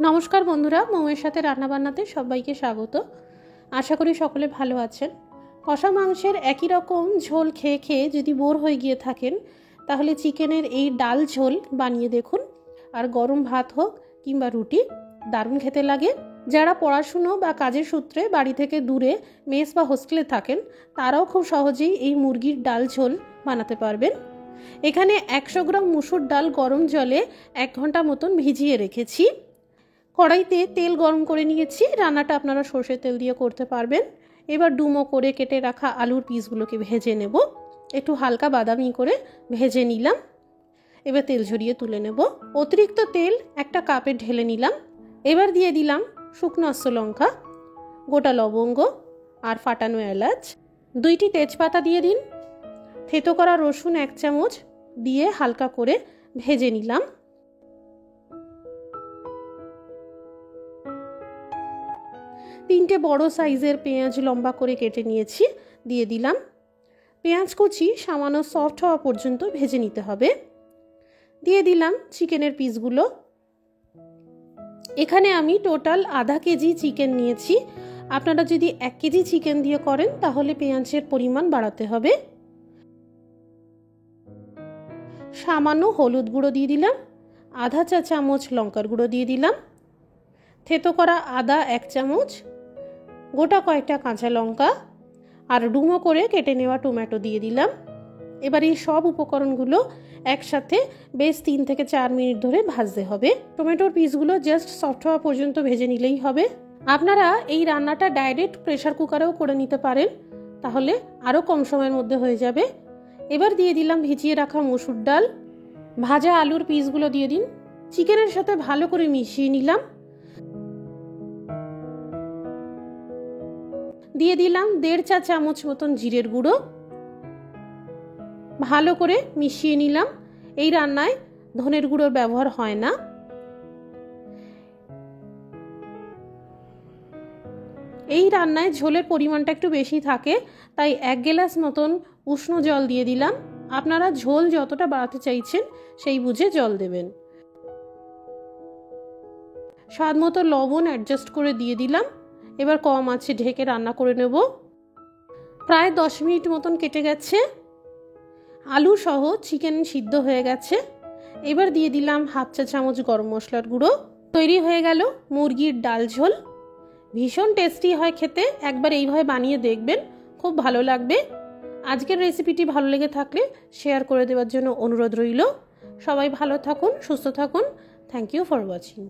নমস্কার বন্ধুরা, মৌয়ের সাথে রান্নাবান্নাতে সবাইকে স্বাগত। আশা করি সকলে ভালো আছেন। কষা মাংসের একই রকম ঝোল খেয়ে খেয়ে যদি বোর হয়ে গিয়ে থাকেন, তাহলে চিকেনের এই ডাল ঝোল বানিয়ে দেখুন। আর গরম ভাত হোক কিংবা রুটি, দারুণ খেতে লাগে। যারা পড়াশুনো বা কাজের সূত্রে বাড়ি থেকে দূরে মেস বা হোস্টেলে থাকেন, তারাও খুব সহজেই এই মুরগির ডাল ঝোল বানাতে পারবেন। এখানে 100 গ্রাম মুসুর ডাল গরম জলে 1 ঘন্টা মতন ভিজিয়ে রেখেছি। কড়াইতে তেল গরম করে নিয়েছি। রান্নাটা আপনারা সরষের তেল দিয়ে করতে পারবেন। এবার ডুমো করে কেটে রাখা আলুর পিসগুলোকে ভেজে নেব। একটু হালকা বাদামি করে ভেজে নিলাম। এবার তেল ঝরিয়ে তুলে নেব। অতিরিক্ত তেল একটা কাপে ঢেলে নিলাম। এবার দিয়ে দিলাম শুকনো আস্ত লঙ্কা, গোটা লবঙ্গ আর ফাটানো এলাচ। 2টি তেজপাতা দিয়ে দিন। থেতো করা রসুন 1 চামচ দিয়ে হালকা করে ভেজে নিলাম। তিনটে বড় সাইজের পেঁয়াজ লম্বা করে কেটে নিয়েছি, দিয়ে দিলাম। পেঁয়াজ কুচি সামান্য সফট হওয়া পর্যন্ত ভেজে নিতে হবে। দিয়ে দিলাম চিকেনের পিসগুলো। এখানে আমি টোটাল আধা কেজি চিকেন নিয়েছি। আপনারা যদি 1 কেজি চিকেন দিয়ে করেন তাহলে পেঁয়াজের পরিমাণ বাড়াতে হবে। সামান্য হলুদ গুঁড়ো দিয়ে দিলাম, আধা চা চামচ লঙ্কার গুঁড়ো দিয়ে দিলাম, থেতো করা আদা 1 চামচ, গোটা কয়েকটা কাঁচা লঙ্কা আর ডুমো করে কেটে নেওয়া টমেটো দিয়ে দিলাম। এবার এই সব উপকরণগুলো একসাথে বেশ 3 থেকে 4 মিনিট ধরে ভাজতে হবে। টমেটোর পিসগুলো জাস্ট সফট হওয়া পর্যন্ত ভেজে নিলেই হবে। আপনারা এই রান্নাটা ডাইরেক্ট প্রেসার কুকারেও করে নিতে পারেন, তাহলে আরও কম সময়ের মধ্যে হয়ে যাবে। এবার দিয়ে দিলাম ভিজিয়ে রাখা মসুর ডাল। ভাজা আলুর পিসগুলো দিয়ে দিন। চিকেনের সাথে ভালো করে মিশিয়ে নিলাম। দিয়ে দিলাম 1.5 চা চামচ মতন জিরের গুঁড়ো। ভালো করে মিশিয়ে নিলাম। এই রান্নায় ধনের গুঁড়োর ব্যবহার হয় না। এই রান্নায় ঝোলের পরিমাণটা একটু বেশি থাকে, তাই 1 গ্লাস মতন উষ্ণ জল দিয়ে দিলাম। আপনারা ঝোল যতটা বাড়াতে চাইছেন সেই বুঝে জল দেবেন। স্বাদ মতো লবণ অ্যাডজাস্ট করে দিয়ে দিলাম। এবার কম আঁচে ঢেকে রান্না করে নেব। প্রায় 10 মিনিট মতন কেটে গেছে। আলু সহ চিকেন সিদ্ধ হয়ে গেছে। এবার দিয়ে দিলাম 1/2 চা চামচ গরম মশলার গুঁড়ো। তৈরি হয়ে গেল মুরগির ডাল ঝোল। ভীষণ টেস্টি হয় খেতে। একবার এইভাবে বানিয়ে দেখবেন, খুব ভালো লাগবে। আজকের রেসিপিটি ভালো লেগে থাকলে শেয়ার করে দেওয়ার জন্য অনুরোধ রইল। সবাই ভালো থাকুন, সুস্থ থাকুন। Thank you for watching.